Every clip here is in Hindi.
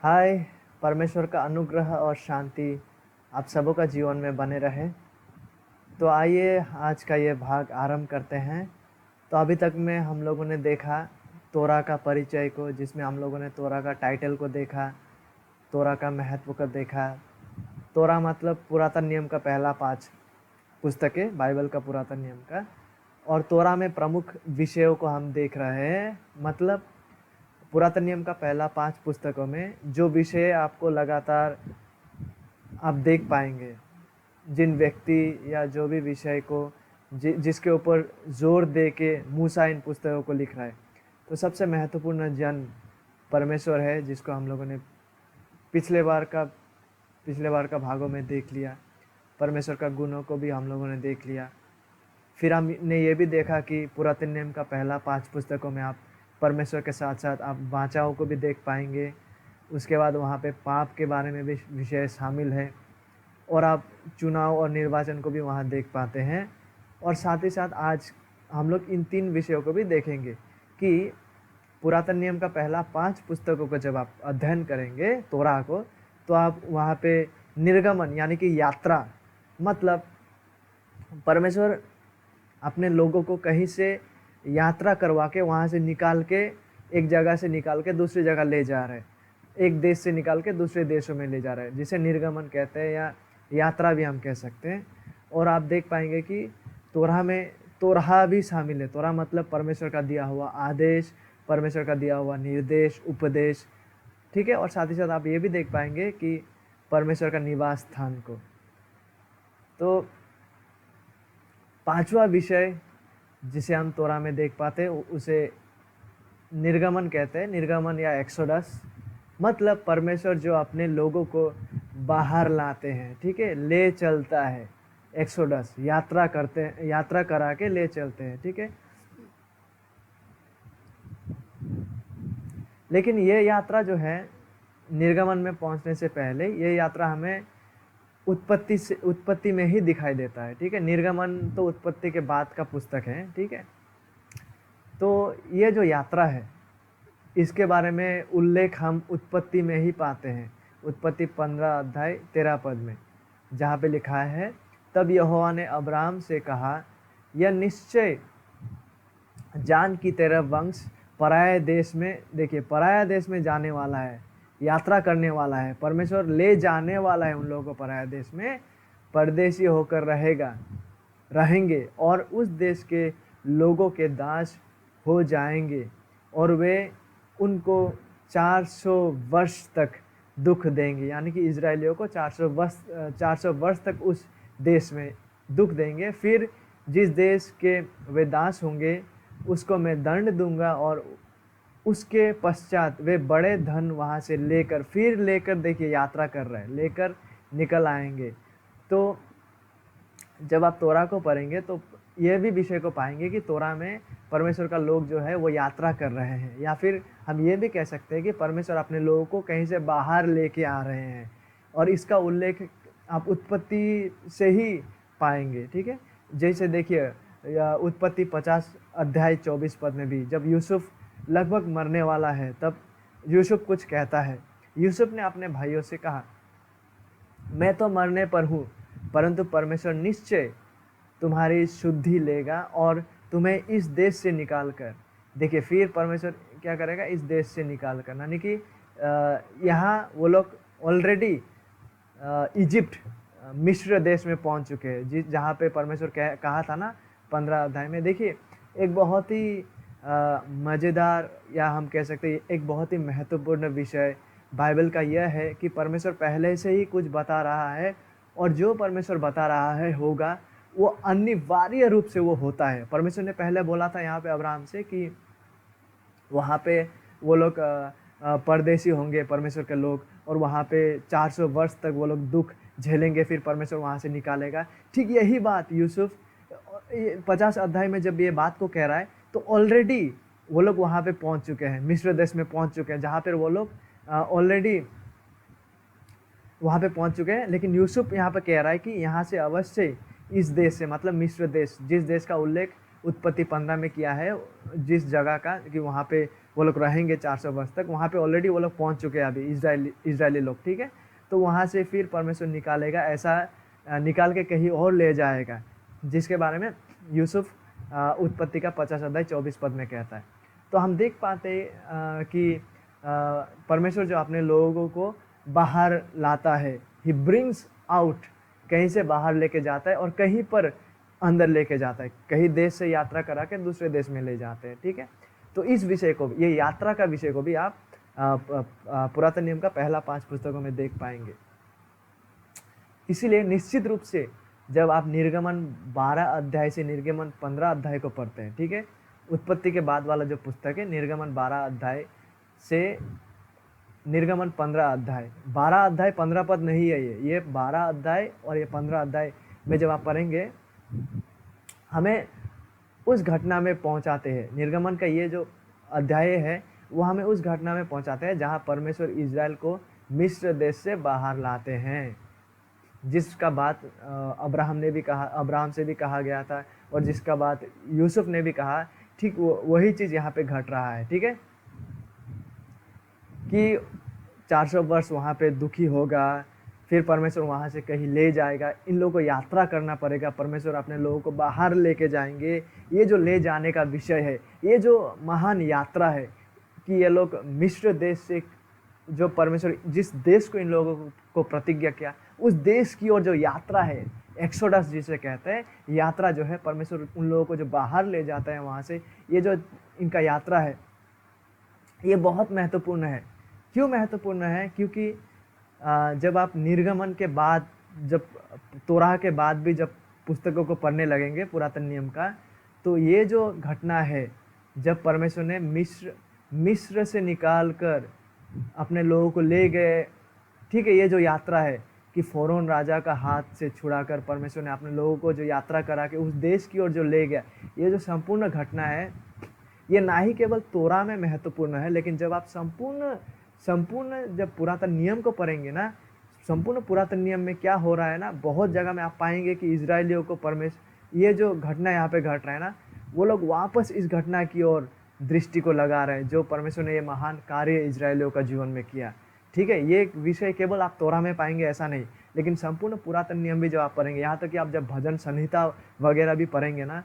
हाय। परमेश्वर का अनुग्रह और शांति आप सबों का जीवन में बने रहे। तो आइए आज का ये भाग आरंभ करते हैं। तो अभी तक में हम लोगों ने देखा तोरा का परिचय को, जिसमें हम लोगों ने तोरा का टाइटल को देखा, तोरा का महत्व को देखा। तोरा मतलब पुरातन नियम का पहला 5 पुस्तकें, बाइबल का पुरातन नियम का। और तोरा में प्रमुख विषयों को हम देख रहे हैं। मतलब पुरातन नियम का पहला 5 पुस्तकों में जो विषय आपको लगातार आप देख पाएंगे, जिन व्यक्ति या जो भी विषय को जिसके ऊपर जोर दे के मूसा इन पुस्तकों को लिख रहा है, तो सबसे महत्वपूर्ण जन परमेश्वर है, जिसको हम लोगों ने पिछले बार का भागों में देख लिया। परमेश्वर का गुणों को भी हम लोगों ने देख लिया। फिर हमने ये भी देखा कि पुरातन नियम का पहला 5 पुस्तकों में आप परमेश्वर के साथ साथ आप वाचाओं को भी देख पाएंगे। उसके बाद वहाँ पे पाप के बारे में भी विषय शामिल है, और आप चुनाव और निर्वाचन को भी वहाँ देख पाते हैं। और साथ ही साथ आज हम लोग इन 3 विषयों को भी देखेंगे कि पुरातन नियम का पहला 5 पुस्तकों को जब आप अध्ययन करेंगे तोरा को, तो आप वहाँ पे निर्गमन यानी कि यात्रा, मतलब परमेश्वर अपने लोगों को कहीं से यात्रा करवा के वहाँ से निकाल के, एक जगह से निकाल के दूसरी जगह ले जा रहे हैं, एक देश से निकाल के दूसरे देशों में ले जा रहे हैं, जिसे निर्गमन कहते हैं या यात्रा भी हम कह सकते हैं। और आप देख पाएंगे कि तोरा में तोरहा भी शामिल है। तोरा मतलब परमेश्वर का दिया हुआ आदेश, परमेश्वर का दिया हुआ निर्देश, उपदेश, ठीक है। और साथ ही साथ आप ये भी देख पाएंगे कि परमेश्वर का निवास स्थान को। तो 5वां विषय जिसे हम तोरा में देख पाते हैं उसे निर्गमन कहते हैं। निर्गमन या एक्सोडस मतलब परमेश्वर जो अपने लोगों को बाहर लाते हैं, ठीक है, ले चलता है। एक्सोडस यात्रा करते हैं, यात्रा करा के ले चलते हैं, ठीक है। लेकिन ये यात्रा जो है निर्गमन में पहुंचने से पहले, ये यात्रा हमें उत्पत्ति में ही दिखाई देता है, ठीक है। निर्गमन तो उत्पत्ति के बाद का पुस्तक है, ठीक है। तो ये जो यात्रा है इसके बारे में उल्लेख हम उत्पत्ति में ही पाते हैं। उत्पत्ति 15 अध्याय 13 पद में, जहाँ पे लिखा है, तब यहोवा ने अब्राम से कहा, यह निश्चय जान की तेरा वंश पराया देश में, देखिए पराया देश में जाने वाला है, यात्रा करने वाला है। परमेश्वर ले जाने वाला है उन लोगों को पराया देश में, परदेशी होकर रहेंगे और उस देश के लोगों के दास हो जाएंगे, और वे उनको 400 वर्ष तक दुख देंगे। यानी कि इजरायलियों को 400 वर्ष तक उस देश में दुख देंगे। फिर जिस देश के वे दास होंगे उसको मैं दंड दूंगा, और उसके पश्चात वे बड़े धन वहाँ से लेकर देखिए यात्रा कर रहे हैं, लेकर निकल आएंगे। तो जब आप तोरा को पढ़ेंगे तो यह भी विषय को पाएंगे कि तोरा में परमेश्वर का लोग जो है वो यात्रा कर रहे हैं, या फिर हम ये भी कह सकते हैं कि परमेश्वर अपने लोगों को कहीं से बाहर लेके आ रहे हैं। और इसका उल्लेख आप उत्पत्ति से ही पाएंगे, ठीक है। जैसे देखिए उत्पत्ति 50 अध्याय 24 पद में भी, जब यूसुफ लगभग मरने वाला है, तब यूसुफ कुछ कहता है। यूसुफ ने अपने भाइयों से कहा, मैं तो मरने पर हूँ, परंतु परमेश्वर निश्चय तुम्हारी शुद्धि लेगा और तुम्हें इस देश से निकाल कर, देखिए फिर परमेश्वर क्या करेगा, इस देश से निकाल कर, यानी कि यहाँ वो लोग ऑलरेडी इजिप्ट, मिस्र देश में पहुंच चुके हैं, जहाँ पे परमेश्वर कहा था ना 15 अध्याय में। देखिए एक बहुत ही मज़ेदार, या हम कह सकते हैं एक बहुत ही महत्वपूर्ण विषय बाइबल का यह है कि परमेश्वर पहले से ही कुछ बता रहा है, और जो परमेश्वर बता रहा है होगा वो अनिवार्य रूप से वो होता है। परमेश्वर ने पहले बोला था यहाँ पे अब्राहम से कि वहाँ पे वो लोग परदेशी होंगे, परमेश्वर के लोग, और वहाँ पे 400 वर्ष तक वो लोग दुख झेलेंगे, फिर परमेश्वर वहाँ से निकालेगा। ठीक यही बात यूसुफ 50 अध्याय में जब ये बात को कह रहा है, तो ऑलरेडी वो लोग वहाँ पे पहुँच चुके हैं, मिस्र देश में पहुँच चुके हैं, जहाँ पर वो लोग ऑलरेडी वहाँ पे पहुँच चुके हैं। लेकिन यूसुफ यहाँ पे कह रहा है कि यहाँ से अवश्य इस देश से, मतलब मिस्र देश, जिस देश का उल्लेख उत्पत्ति 15 में किया है, जिस जगह का कि वहाँ पे वो लोग रहेंगे 400 वर्ष तक, वहाँ पे ऑलरेडी वो लोग पहुँच चुके हैं अभी, इजरायली लोग, ठीक है। तो वहाँ से फिर परमेश्वर निकालेगा, ऐसा निकाल के कहीं और ले जाएगा, जिसके बारे में यूसुफ उत्पत्ति का 50 अध्याय 24 पद में कहता है। तो हम देख पाते कि परमेश्वर जो अपने लोगों को बाहर लाता है, ही ब्रिंग्स आउट, कहीं से बाहर लेके जाता है और कहीं पर अंदर लेके जाता है, कहीं देश से यात्रा करा के दूसरे देश में ले जाते हैं, ठीक है। तो इस विषय को, ये यात्रा का विषय को भी आप पुरातन नियम का पहला 5 पुस्तकों में देख पाएंगे। इसीलिए निश्चित रूप से जब आप निर्गमन 12 अध्याय से निर्गमन 15 अध्याय को पढ़ते हैं, ठीक है, उत्पत्ति के बाद वाला जो पुस्तक है, निर्गमन 12 अध्याय से निर्गमन 15 अध्याय, 12 अध्याय 15 पद नहीं है, ये 12 अध्याय और ये 15 अध्याय में जब आप पढ़ेंगे, हमें उस घटना में पहुंचाते हैं। निर्गमन का ये जो अध्याय है वो हमें उस घटना में पहुंचाते हैं जहां परमेश्वर इजराइल को मिस्र देश से बाहर लाते हैं, जिसका बात अब्राहम से भी कहा गया था और जिसका बात यूसुफ ने भी कहा, ठीक वही चीज़ यहाँ पे घट रहा है, ठीक है, कि 400 वर्ष वहाँ पे दुखी होगा, फिर परमेश्वर वहाँ से कहीं ले जाएगा, इन लोगों को यात्रा करना पड़ेगा, परमेश्वर अपने लोगों को बाहर लेके जाएंगे। ये जो ले जाने का विषय है, ये जो महान यात्रा है कि ये लोग मिस्र देश से, जो परमेश्वर जिस देश को इन लोगों को प्रतिज्ञा किया, उस देश की ओर जो यात्रा है, एक्सोडस जिसे कहते हैं, यात्रा जो है, परमेश्वर उन लोगों को जो बाहर ले जाता है वहाँ से, ये जो इनका यात्रा है ये बहुत महत्वपूर्ण है। क्यों महत्वपूर्ण है? क्योंकि जब आप निर्गमन के बाद, जब तोराह के बाद भी जब पुस्तकों को पढ़ने लगेंगे पुरातन नियम का, तो ये जो घटना है जब परमेश्वर ने मिस्र से निकाल कर अपने लोगों को ले गए, ठीक है, ये जो यात्रा है कि फ़रोन राजा का हाथ से छुड़ाकर परमेश्वर ने अपने लोगों को जो यात्रा करा के उस देश की ओर जो ले गया, ये जो संपूर्ण घटना है, ये ना ही केवल तोरा में महत्वपूर्ण है, लेकिन जब आप संपूर्ण जब पुरातन नियम को पढ़ेंगे ना, संपूर्ण पुरातन नियम में क्या हो रहा है ना, बहुत जगह में आप पाएंगे कि इजरायलियों को परमेश्वर, ये जो घटना यहाँ पे घट रहा है ना, वो लोग वापस इस घटना की ओर दृष्टि को लगा रहे हैं जो परमेश्वर ने ये महान कार्य इजरायलियों का जीवन में किया, ठीक है। ये विषय केवल आप तोरा में पाएंगे ऐसा नहीं, लेकिन संपूर्ण पुरातन नियम भी जब आप पढ़ेंगे, यहाँ तक कि आप जब भजन संहिता वगैरह भी पढ़ेंगे ना,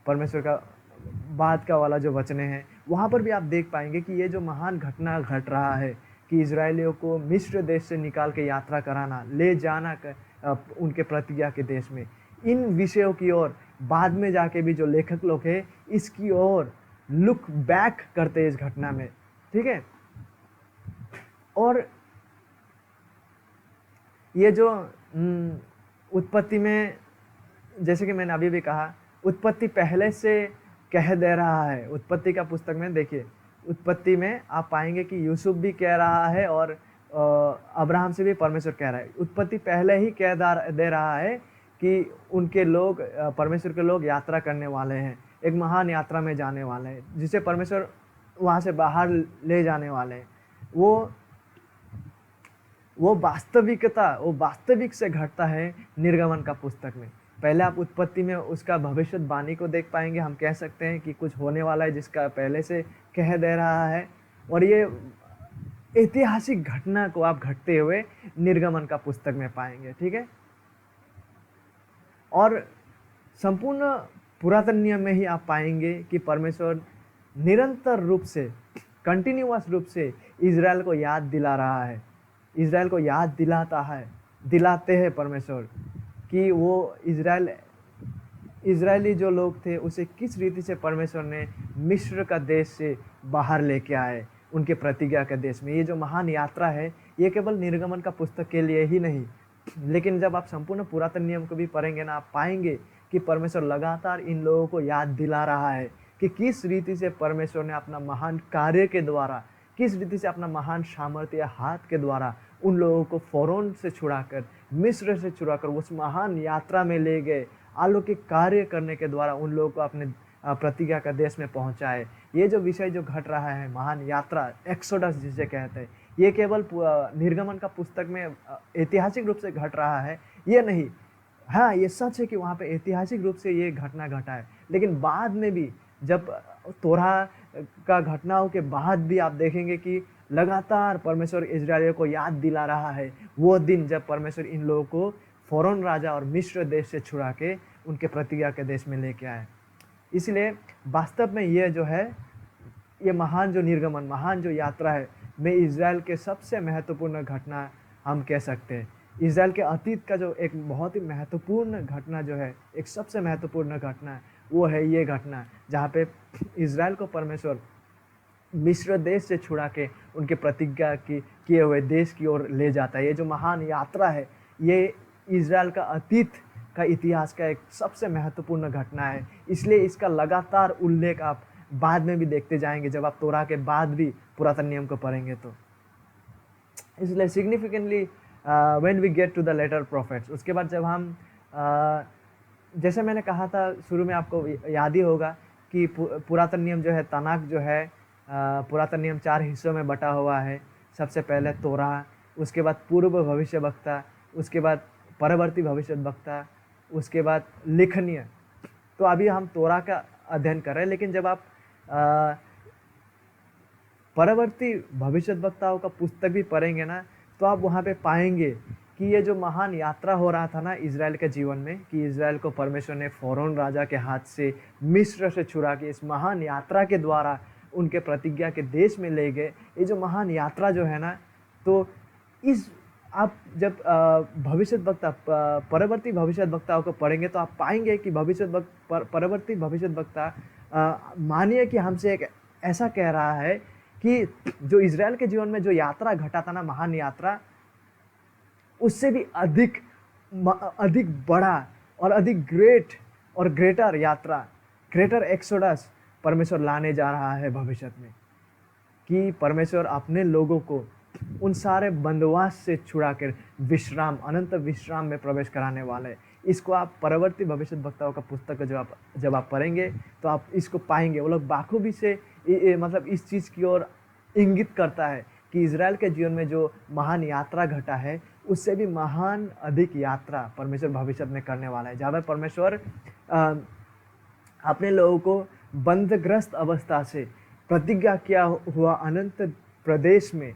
परमेश्वर का बाद का वाला जो वचने हैं, वहाँ पर भी आप देख पाएंगे कि ये जो महान घटना घट रहा है कि इजरायलियों को मिस्र देश से निकाल के यात्रा कराना, ले जाना उनके प्रतिज्ञा के देश में, इन विषयों की ओर बाद में जाके भी जो लेखक लोग हैं इसकी ओर लुक बैक करते हैं इस घटना में, ठीक है। और ये जो उत्पत्ति में, जैसे कि मैंने अभी भी कहा, उत्पत्ति पहले से कह दे रहा है। उत्पत्ति का पुस्तक में देखिए, उत्पत्ति में आप पाएंगे कि यूसुफ भी कह रहा है और अब्राहम से भी परमेश्वर कह रहा है। उत्पत्ति पहले ही कह दे रहा है कि उनके लोग, परमेश्वर के लोग यात्रा करने वाले हैं, एक महान यात्रा में जाने वाले हैं, जिसे परमेश्वर वहाँ से बाहर ले जाने वाले हैं। वो वास्तविक से घटता है निर्गमन का पुस्तक में। पहले आप उत्पत्ति में उसका भविष्यवाणी को देख पाएंगे, हम कह सकते हैं कि कुछ होने वाला है जिसका पहले से कह दे रहा है, और ये ऐतिहासिक घटना को आप घटते हुए निर्गमन का पुस्तक में पाएंगे, ठीक है। और संपूर्ण पुरातन नियम में ही आप पाएंगे कि परमेश्वर निरंतर रूप से, कंटिन्यूअस रूप से इजराइल को याद दिला रहा है, इजराइल को याद दिलाते हैं परमेश्वर कि वो इजरायली जो लोग थे उसे किस रीति से परमेश्वर ने मिस्र का देश से बाहर लेके आए उनके प्रतिज्ञा के देश में। ये जो महान यात्रा है ये केवल निर्गमन का पुस्तक के लिए ही नहीं, लेकिन जब आप संपूर्ण पुरातन नियम को भी पढ़ेंगे ना, आप पाएंगे कि परमेश्वर लगातार इन लोगों को याद दिला रहा है कि किस रीति से परमेश्वर ने अपना महान कार्य के द्वारा, किस रीति से अपना महान सामर्थ्य हाथ के द्वारा उन लोगों को फ़रोन से छुड़ाकर, मिस्र से छुड़ाकर उस महान यात्रा में ले गए, अलौकिक कार्य करने के द्वारा उन लोगों को अपने प्रतिज्ञा का देश में पहुंचाए। ये जो विषय जो घट रहा है, महान यात्रा, एक्सोडस जिसे कहते हैं, ये केवल निर्गमन का पुस्तक में ऐतिहासिक रूप से घट रहा है ये नहीं। हाँ, ये सच है कि वहाँ पे ऐतिहासिक रूप से ये घटना घटा है, लेकिन बाद में भी जब तोरा का घटनाओं के बाद भी आप देखेंगे कि लगातार परमेश्वर इजरायलियों को याद दिला रहा है वो दिन जब परमेश्वर इन लोगों को फ़रोन राजा और मिस्र देश से छुड़ा के उनके प्रतिज्ञा के देश में लेके आए। इसलिए वास्तव में ये जो है, ये महान जो निर्गमन, महान जो यात्रा है, में इज़राइल के सबसे महत्वपूर्ण घटना हम कह सकते हैं। इज़राइल के अतीत का जो एक बहुत ही महत्वपूर्ण घटना जो है, एक सबसे महत्वपूर्ण घटना है, वो है ये घटना जहाँ पे इज़राइल को परमेश्वर मिस्र देश से छुड़ा के उनके प्रतिज्ञा की किए हुए देश की ओर ले जाता है। ये जो महान यात्रा है, ये इज़राइल का अतीत का इतिहास का एक सबसे महत्वपूर्ण घटना है। इसलिए इसका लगातार उल्लेख आप बाद में भी देखते जाएंगे जब आप तोरा के बाद भी पुरातन नियम को पढ़ेंगे तो। इसलिए significantly when we get to the latter profits, उसके बाद जब हम जैसे मैंने कहा था शुरू में, आपको याद ही होगा कि पुरातन नियम जो है, तनाक जो है, पुरातन नियम 4 हिस्सों में बटा हुआ है। सबसे पहले तोरा, उसके बाद पूर्व भविष्यवक्ता, उसके बाद परवर्ती भविष्यवक्ता, उसके बाद लेखनीय। तो अभी हम तोरा का अध्ययन कर रहे हैं, लेकिन जब आप परवर्ती भविष्यवक्ताओं का पुस्तक भी पढ़ेंगे ना, तो आप वहाँ पे पाएंगे कि ये जो महान यात्रा हो रहा था ना इज़राइल के जीवन में, कि इज़राइल को परमेश्वर ने फ़रोन राजा के हाथ से मिस्र से छुड़ा के इस महान यात्रा के द्वारा उनके प्रतिज्ञा के देश में ले गए। ये जो महान यात्रा जो है ना, तो इस आप जब भविष्यवक्ता, परवर्ती भविष्यवक्ताओं को पढ़ेंगे तो आप पाएंगे कि परवर्ती भविष्यवक्ता मानिए कि हमसे एक ऐसा कह रहा है कि जो इज़राइल के जीवन में जो यात्रा घटा था ना, महान यात्रा, उससे भी अधिक बड़ा और अधिक ग्रेट और ग्रेटर यात्रा, ग्रेटर एक्सोडस परमेश्वर लाने जा रहा है भविष्य में। कि परमेश्वर अपने लोगों को उन सारे बंदवास से छुड़ा कर विश्राम, अनंत विश्राम में प्रवेश कराने वाले। इसको आप परवर्ती भविष्यवक्ताओं का पुस्तक जब आप पढ़ेंगे तो आप इसको पाएंगे। वो लोग बाखूबी से मतलब इस चीज़ की ओर इंगित करता है कि इज़राइल के जीवन में जो महान यात्रा घटा है, उससे भी महान अधिक यात्रा परमेश्वर भविष्य में करने वाला है। जहाँ पर परमेश्वर अपने लोगों को बंदग्रस्त अवस्था से प्रतिज्ञा किया हुआ अनंत प्रदेश में,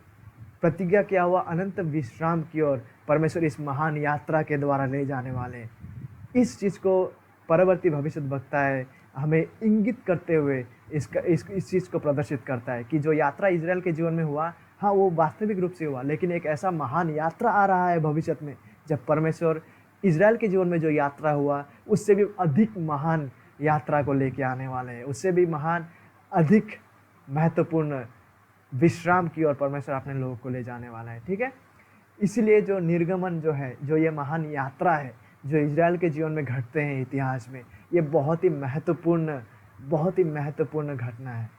प्रतिज्ञा किया हुआ अनंत विश्राम की ओर परमेश्वर इस महान यात्रा के द्वारा ले जाने वाले हैं। इस चीज़ को परवर्ती भविष्यवक्ता है हमें इंगित करते हुए इस चीज़ को प्रदर्शित करता है कि जो यात्रा इज़राइल के जीवन में हुआ, हाँ वो वास्तविक रूप से हुआ, लेकिन एक ऐसा महान यात्रा आ रहा है भविष्य में जब परमेश्वर इज़राइल के जीवन में जो यात्रा हुआ उससे भी अधिक महान यात्रा को लेके आने वाले हैं। उससे भी महान अधिक महत्वपूर्ण विश्राम की ओर परमेश्वर अपने लोगों को ले जाने वाला है। ठीक है, इसलिए जो निर्गमन जो है, जो ये महान यात्रा है जो इज़राइल के जीवन में घटते हैं इतिहास में, ये बहुत ही महत्वपूर्ण घटना है।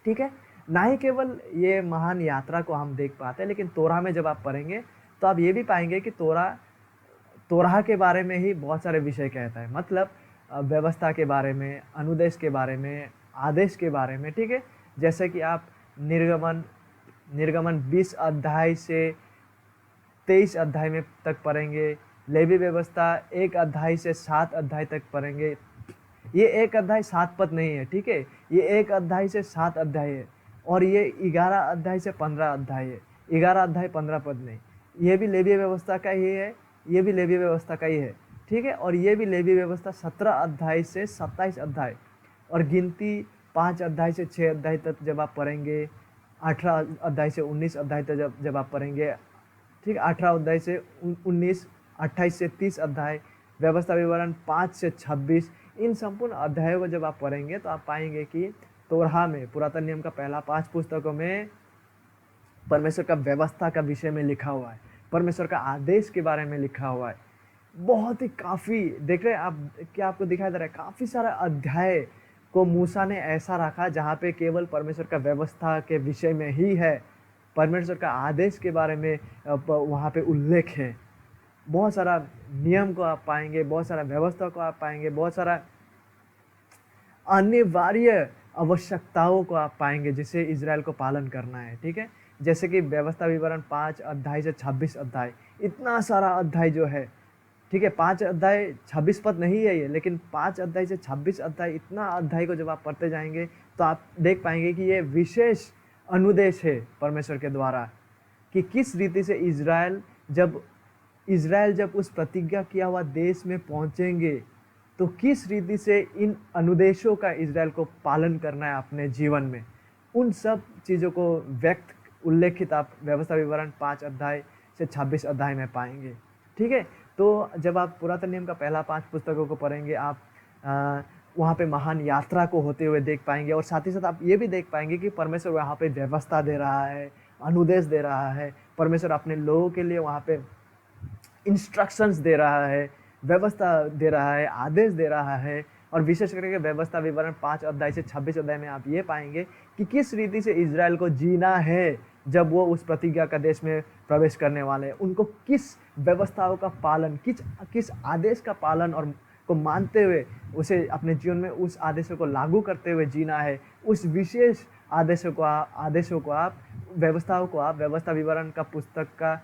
ठीक है, ना ही केवल ये महान यात्रा को हम देख पाते हैं, लेकिन तोरा में जब आप पढ़ेंगे तो आप ये भी पाएंगे कि तोरा के बारे में ही बहुत सारे विषय कहता है। मतलब व्यवस्था के बारे में, अनुदेश के बारे में, आदेश के बारे में। ठीक है, जैसे कि आप निर्गमन 20 अध्याय से 23 अध्याय में तक पढ़ेंगे। लेवी व्यवस्था 1 अध्याय से 7 अध्याय तक पढ़ेंगे। ये 1 अध्याय 7 पद नहीं है, ठीक है, ये 1 अध्याय से 7 अध्याय है, और ये 11 अध्याय से 15 अध्याय है। 11 अध्याय 15 पद नहीं, ये भी लेवी व्यवस्था का ही है, ये भी लेवी व्यवस्था का ही है। ठीक है, और ये भी लेवी व्यवस्था 17 अध्याय से 27 अध्याय, और गिनती 5 अध्याय से 6 अध्याय तक जब आप पढ़ेंगे, 18 अध्याय से 19 अध्याय तक जब आप पढ़ेंगे। ठीक, 18 अध्याय से 19, 28 से 30 अध्याय, व्यवस्था विवरण 5 से 26, इन संपूर्ण अध्यायों को जब आप पढ़ेंगे तो आप पाएंगे कि तोराह में, पुरातन नियम का पहला 5 पुस्तकों में परमेश्वर का व्यवस्था का विषय में लिखा हुआ है, परमेश्वर का आदेश के बारे में लिखा हुआ है। बहुत ही काफ़ी देख रहे हैं आप, क्या आपको दिखाई दे रहा है, काफ़ी सारा अध्याय को मूसा ने ऐसा रखा जहाँ पे केवल परमेश्वर का व्यवस्था के विषय में ही है, परमेश्वर का आदेश के बारे में वहाँ पे उल्लेख है। बहुत सारा नियम को आप पाएंगे, बहुत सारा व्यवस्था को आप पाएंगे, बहुत सारा अनिवार्य आवश्यकताओं को आप पाएंगे जिसे इजराइल को पालन करना है। ठीक है, जैसे कि व्यवस्था विवरण 5 अध्याय से 26 अध्याय, इतना सारा अध्याय जो है, ठीक है। 5 अध्याय 26 पद नहीं है ये, लेकिन 5 अध्याय से 26 अध्याय, इतना अध्याय को जब आप पढ़ते जाएंगे तो आप देख पाएंगे कि ये विशेष अनुदेश है परमेश्वर के द्वारा कि किस रीति से इज़राइल जब उस प्रतिज्ञा किया हुआ देश में पहुंचेंगे तो किस रीति से इन अनुदेशों का इज़राइल को पालन करना है अपने जीवन में। उन सब चीज़ों को उल्लेखित आप व्यवस्था विवरण 5 अध्याय से 26 अध्याय में पाएंगे। ठीक है। तो जब आप पुरातन नियम का पहला 5 पुस्तकों को पढ़ेंगे, आप वहाँ पे महान यात्रा को होते हुए देख पाएंगे, और साथ ही साथ आप ये भी देख पाएंगे कि परमेश्वर वहाँ पे व्यवस्था दे रहा है, अनुदेश दे रहा है। परमेश्वर अपने लोगों के लिए वहाँ पे इंस्ट्रक्शंस दे रहा है, व्यवस्था दे रहा है, आदेश दे रहा है। और विशेष करके व्यवस्था विवरण 5 अध्याय से 26 अध्याय में आप ये पाएंगे कि किस रीति से इज़राइल को जीना है जब वो उस प्रतिज्ञा का देश में प्रवेश करने वाले हैं। उनको किस व्यवस्थाओं का पालन, किस आदेश का पालन और को मानते हुए उसे अपने जीवन में उस आदेशों को लागू करते हुए जीना है। उस विशेष आदेशों को आप व्यवस्था विवरण का पुस्तक का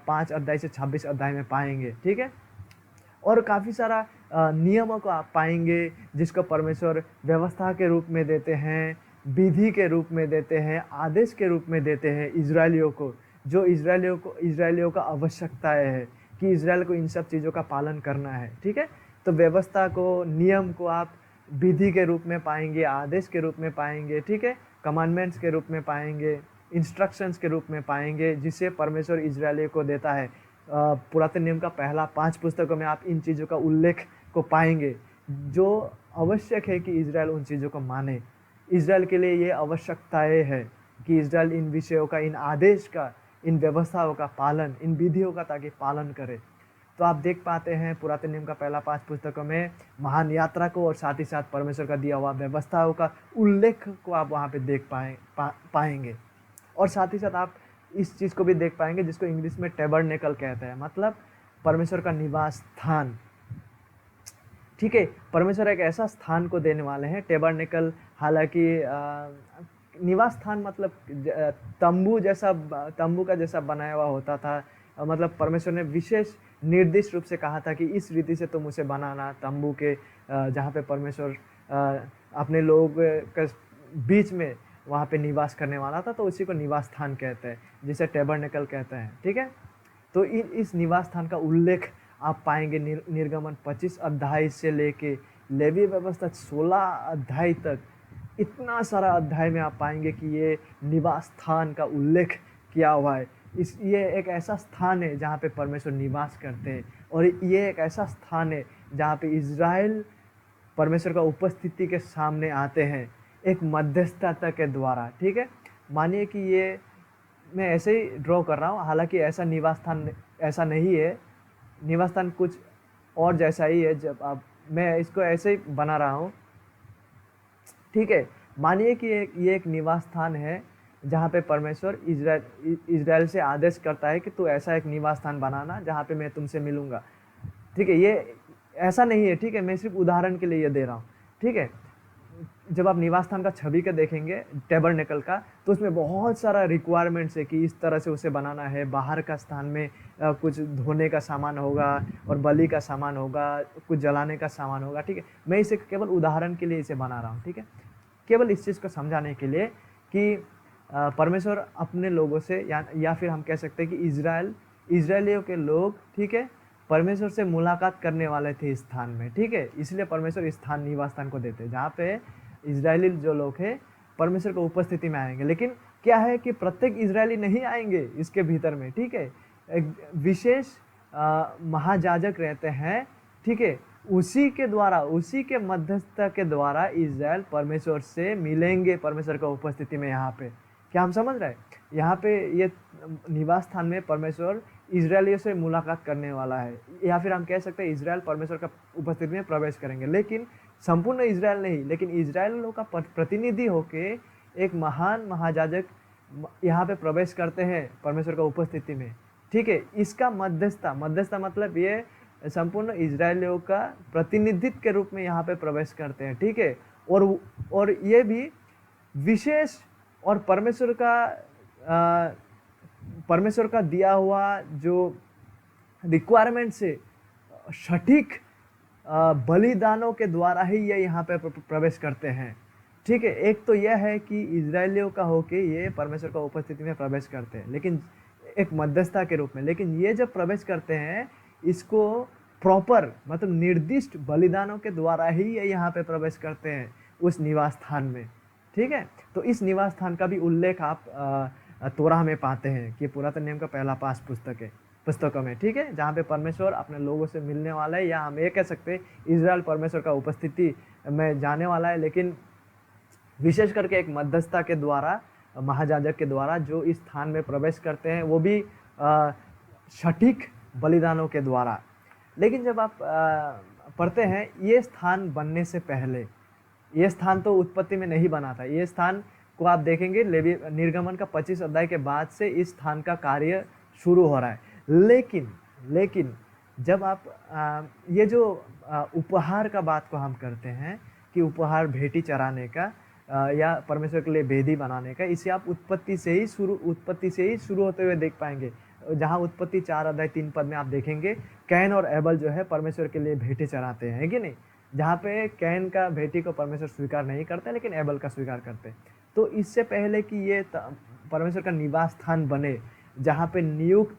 5 अध्याय से 26 अध्याय में पाएंगे। ठीक है। और काफ़ी सारा नियमों को आप पाएंगे जिसको परमेश्वर व्यवस्था के रूप में देते हैं, विधि के रूप में देते हैं, आदेश के रूप में देते हैं इजरायलियों को, जो इजरायलियों का आवश्यकताएं है कि इजराइल को इन सब चीज़ों का पालन करना है। ठीक है। तो व्यवस्था को, नियम को आप विधि के रूप में पाएंगे, आदेश के रूप में पाएंगे। ठीक है। कमांडमेंट्स के रूप में पाएंगे, इंस्ट्रक्शंस के रूप में पाएंगे, जिसे परमेश्वर इजरायलियों को देता है। पुरातन नियम का पहला 5 पुस्तकों में आप इन चीज़ों का उल्लेख को पाएंगे जो आवश्यक है कि इजराइल उन चीज़ों को माने। इजराइल के लिए ये आवश्यकताएं है कि इजराइल इन विषयों का, इन आदेश का, इन व्यवस्थाओं का पालन, इन विधियों का ताकि पालन करे। तो आप देख पाते हैं पुरातन नियम का पहला 5 पुस्तकों में महान यात्रा को और साथ ही साथ परमेश्वर का दिया हुआ व्यवस्थाओं का उल्लेख को आप वहाँ पे देख पाएंगे। और साथ ही साथ आप इस चीज़ को भी देख पाएंगे जिसको इंग्लिश में टैबरनेकल कहते हैं, मतलब परमेश्वर का निवास स्थान। ठीक है। परमेश्वर एक ऐसा स्थान को देने वाले हैं। टैबरनेकल हालांकि निवास स्थान मतलब तंबू का जैसा बनाया हुआ होता था। मतलब परमेश्वर ने विशेष निर्दिष्ट रूप से कहा था कि इस रीति से तुम उसे बनाना, तंबू के जहाँ पे परमेश्वर अपने लोग के बीच में वहाँ पे निवास करने वाला था, तो उसी को निवास स्थान कहते हैं, जिसे टैबरनेकल कहते हैं। ठीक है। तो इस निवास स्थान का उल्लेख आप पाएंगे निर्गमन 25 अध्याय से लेके लेवी व्यवस्था 16 अध्याय तक। इतना सारा अध्याय में आप पाएंगे कि ये निवास स्थान का उल्लेख किया हुआ है। ये एक ऐसा स्थान है जहाँ पे परमेश्वर निवास करते हैं, और ये एक ऐसा स्थान है जहाँ पे इजराइल परमेश्वर का उपस्थिति के सामने आते हैं एक मध्यस्थता के द्वारा। ठीक है। मानिए कि ये मैं ऐसे ही ड्रॉ कर रहा हूँ, हालांकि ऐसा निवास स्थान ऐसा नहीं है, निवास स्थान कुछ और जैसा ही है। जब आप मैं इसको ऐसे ही बना रहा हूँ। ठीक है। मानिए कि ये एक निवास स्थान है जहाँ पे परमेश्वर इजराइल से आदेश करता है कि तू ऐसा एक निवास स्थान बनाना जहाँ पे मैं तुमसे मिलूँगा। ठीक है। ये ऐसा नहीं है। ठीक है। मैं सिर्फ उदाहरण के लिए ये दे रहा हूँ। ठीक है। जब आप निवास स्थान का छवि के देखेंगे टैबरनेकल का, तो उसमें बहुत सारा रिक्वायरमेंट्स है कि इस तरह से उसे बनाना है। बाहर का स्थान में कुछ धोने का सामान होगा और बलि का सामान होगा, कुछ जलाने का सामान होगा। ठीक है। मैं इसे केवल उदाहरण के लिए इसे बना रहा हूँ। ठीक है। केवल इस चीज़ को समझाने के लिए कि परमेश्वर अपने लोगों से या फिर हम कह सकते हैं कि इजरायलियों के लोग, ठीक है, परमेश्वर से मुलाकात करने वाले थे इस स्थान में। ठीक है। इसलिए परमेश्वर इस स्थान निवास स्थान को देते हैं जहाँ पे इजरायली जो लोग हैं परमेश्वर को उपस्थिति में आएंगे। लेकिन क्या है कि प्रत्येक इजरायली नहीं आएंगे इसके भीतर में। ठीक है। एक विशेष महायाजक रहते हैं। ठीक है। उसी के द्वारा, उसी के मध्यस्थता के द्वारा इजराइल परमेश्वर से मिलेंगे परमेश्वर का उपस्थिति में। यहाँ पे क्या हम समझ रहे हैं? यहाँ पे ये निवास स्थान में परमेश्वर इजरायलियों से मुलाकात करने वाला है, या फिर हम कह सकते हैं इजराइल परमेश्वर का उपस्थिति में प्रवेश करेंगे। लेकिन संपूर्ण इजराइल नहीं, लेकिन इजरायलियों का प्रतिनिधि होके एक महान महायाजक यहाँ पे प्रवेश करते हैं परमेश्वर का उपस्थिति में। ठीक है। इसका मध्यस्थता मतलब ये संपूर्ण इजरायलियों का प्रतिनिधित्व के रूप में यहाँ पे प्रवेश करते हैं। ठीक है। और ये भी विशेष और परमेश्वर का दिया हुआ जो रिक्वायरमेंट्स है सटीक बलिदानों के द्वारा ही ये यहाँ पे प्रवेश करते हैं। ठीक है, एक तो यह है कि इजरायलियों का होके ये परमेश्वर का उपस्थिति में प्रवेश करते हैं, लेकिन एक मध्यस्थता के रूप में। लेकिन ये जब प्रवेश करते हैं, इसको प्रॉपर मतलब निर्दिष्ट बलिदानों के द्वारा ही ये यहाँ पे प्रवेश करते हैं उस निवास स्थान में। ठीक है, तो इस निवास स्थान का भी उल्लेख आप तोराह में पाते हैं कि पुरातन नियम का पहला 5 पुस्तकों में। ठीक है, जहाँ पे परमेश्वर अपने लोगों से मिलने वाला है, या हम ये कह सकते हैं इजराइल परमेश्वर का उपस्थिति में जाने वाला है, लेकिन विशेष करके एक मध्यस्थता के द्वारा, महायाजक के द्वारा जो इस स्थान में प्रवेश करते हैं, वो भी सटीक बलिदानों के द्वारा। लेकिन जब आप पढ़ते हैं, ये स्थान बनने से पहले, ये स्थान तो उत्पत्ति में नहीं बना था। ये स्थान को आप देखेंगे लेवी निर्गमन का 25 अध्याय के बाद से इस स्थान का कार्य शुरू हो रहा है। लेकिन जब आप ये जो उपहार का बात को हम करते हैं कि उपहार भेंटी चढ़ाने का या परमेश्वर के लिए वेदी बनाने का, इसे आप उत्पत्ति से ही शुरू होते हुए देख पाएंगे। जहाँ उत्पत्ति 4 अध्याय 3 पद में आप देखेंगे, कैन और एबल जो है परमेश्वर के लिए भेंटी चढ़ाते हैं, कि नहीं? जहाँ पे कैन का भेंटी को परमेश्वर स्वीकार नहीं करते, लेकिन एबल का स्वीकार करते। तो इससे पहले कि ये परमेश्वर का निवास स्थान बने, जहाँ पे नियुक्त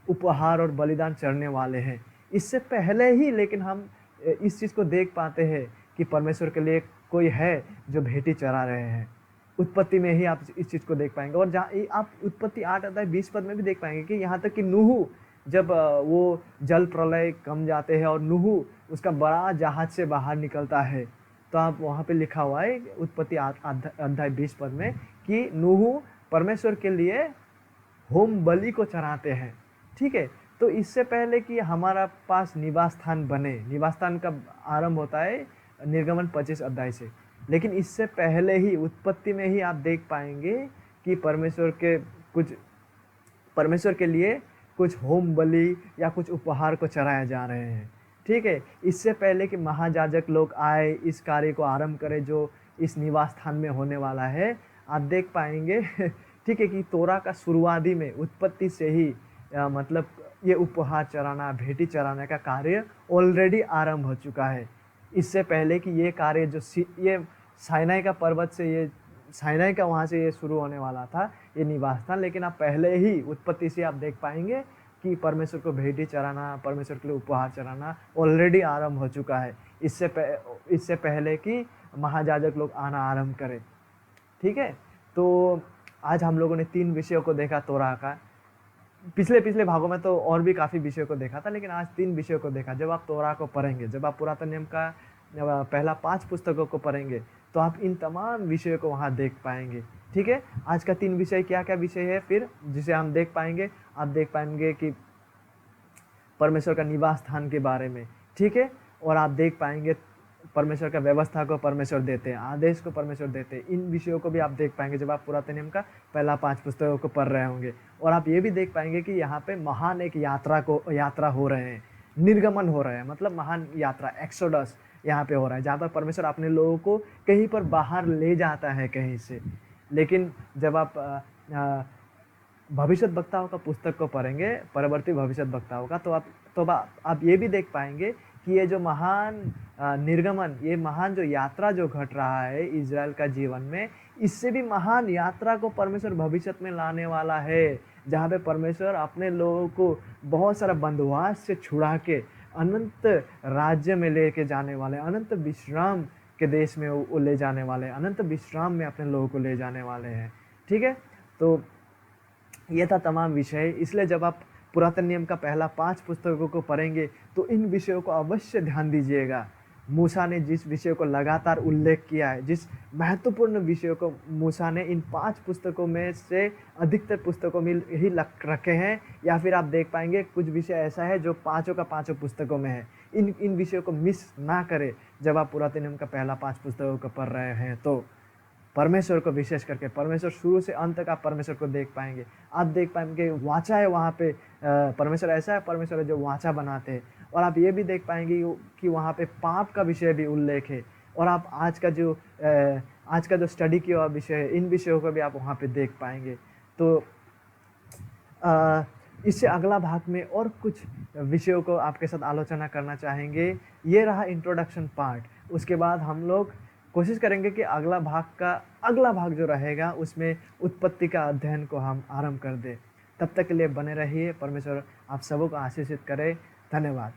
उपहार और बलिदान चढ़ने वाले हैं, इससे पहले ही लेकिन हम इस चीज़ को देख पाते हैं कि परमेश्वर के लिए कोई है जो भेंटी चढ़ा रहे हैं। उत्पत्ति में ही आप इस चीज़ को देख पाएंगे, और जहाँ आप उत्पत्ति 8 अध्याय 20 पद में भी देख पाएंगे कि यहाँ तक कि नूह, जब वो जल प्रलय कम जाते हैं और नूह उसका बड़ा जहाज से बाहर निकलता है, तो आप वहाँ पे लिखा हुआ है उत्पत्ति 8 अध्याय 20 पद में कि नूह परमेश्वर के लिए होम बलि को चढ़ाते हैं। ठीक है, तो इससे पहले कि हमारा पास निवास स्थान बने, निवास स्थान का आरंभ होता है निर्गमन 25 अध्याय से, लेकिन इससे पहले ही उत्पत्ति में ही आप देख पाएंगे कि परमेश्वर के लिए कुछ होम बलि या कुछ उपहार को चढ़ाए जा रहे हैं। ठीक है, इससे पहले कि महायाजक लोग आए, इस कार्य को आरंभ करें जो इस निवास स्थान में होने वाला है, आप देख पाएंगे ठीक है कि तोरा का शुरुआती में उत्पत्ति से ही मतलब ये उपहार चढ़ाना, भेंटी चढ़ाने का कार्य ऑलरेडी आरंभ हो चुका है। इससे पहले कि ये कार्य जो ये साइनाई का पर्वत से, ये साइनाई का वहाँ से ये शुरू होने वाला था, ये निवास था, लेकिन आप पहले ही उत्पत्ति से आप देख पाएंगे कि परमेश्वर को भेंटी चढ़ाना, परमेश्वर के लिए उपहार चढ़ाना ऑलरेडी आरंभ हो चुका है, इससे पहले कि महायाजक लोग आना आरंभ करें। ठीक है, तो आज हम लोगों ने 3 विषयों को देखा तोरा का। पिछले भागों में तो और भी काफ़ी विषयों को देखा था, लेकिन आज 3 विषयों को देखा। जब आप तोरा को पढ़ेंगे, जब आप पुरातन नियम का पहला 5 पुस्तकों को पढ़ेंगे, तो आप इन तमाम विषयों को वहाँ देख पाएंगे। ठीक है, आज का 3 विषय क्या क्या विषय है फिर जिसे हम देख पाएंगे? आप देख पाएंगे कि परमेश्वर का निवास स्थान के बारे में। ठीक है, और आप देख पाएंगे परमेश्वर का व्यवस्था को परमेश्वर देते हैं, आदेश को परमेश्वर देते हैं। इन विषयों को भी आप देख पाएंगे जब आप पुरातन नियम का पहला 5 पुस्तकों को पढ़ रहे होंगे। और आप ये भी देख पाएंगे कि यहाँ पे महान एक यात्रा हो रहे हैं, निर्गमन हो रहे हैं, मतलब महान यात्रा, एक्सोडस यहाँ पे हो रहा है, जहाँ पर परमेश्वर अपने लोगों को कहीं पर बाहर ले जाता है कहीं से। लेकिन जब आप भविष्य वक्ताओं का पुस्तक को पढ़ेंगे, परवर्ती भविष्य वक्ताओं का, तो आप ये भी देख पाएंगे कि ये जो महान निर्गमन, ये महान जो यात्रा जो घट रहा है इजराइल का जीवन में, इससे भी महान यात्रा को परमेश्वर भविष्य में लाने वाला है, जहाँ पे परमेश्वर अपने लोगों को बहुत सारा बंदवास से छुड़ा के अनंत राज्य में लेके जाने वाले, अनंत विश्राम के देश में वो ले जाने वाले, अनंत विश्राम में अपने लोगों को ले जाने वाले हैं। ठीक है, तो ये था तमाम विषय। इसलिए जब आप पुरातन नियम का पहला 5 पुस्तकों को पढ़ेंगे तो इन विषयों को अवश्य ध्यान दीजिएगा। मूसा ने जिस विषय को लगातार उल्लेख किया है, जिस महत्वपूर्ण विषयों को मूसा ने इन 5 पुस्तकों में से अधिकतर पुस्तकों में ही रखे हैं, या फिर आप देख पाएंगे कुछ विषय ऐसा है जो 5 का 5 पुस्तकों में है। इन विषयों को मिस ना करें जब आप पुरातन नियम का पहला 5 पुस्तकों को पढ़ रहे हैं। तो परमेश्वर को विशेष करके, परमेश्वर शुरू से अंत तक आप परमेश्वर को देख पाएंगे। आप देख पाएंगे वाचा है वहाँ पे, परमेश्वर ऐसा है, परमेश्वर है जो वाचा बनाते हैं। और आप ये भी देख पाएंगे कि वहाँ पे पाप का विषय भी उल्लेख है। और आप आज का जो स्टडी किया विषय है, इन विषयों को भी आप वहाँ पे देख पाएंगे। तो इससे अगला भाग में और कुछ विषयों को आपके साथ आलोचना करना चाहेंगे। ये रहा इंट्रोडक्शन पार्ट। उसके बाद हम लोग कोशिश करेंगे कि अगला भाग जो रहेगा उसमें उत्पत्ति का अध्ययन को हम आरंभ कर दें। तब तक के लिए बने रहिए। परमेश्वर आप सबों को आशीषित करे। धन्यवाद।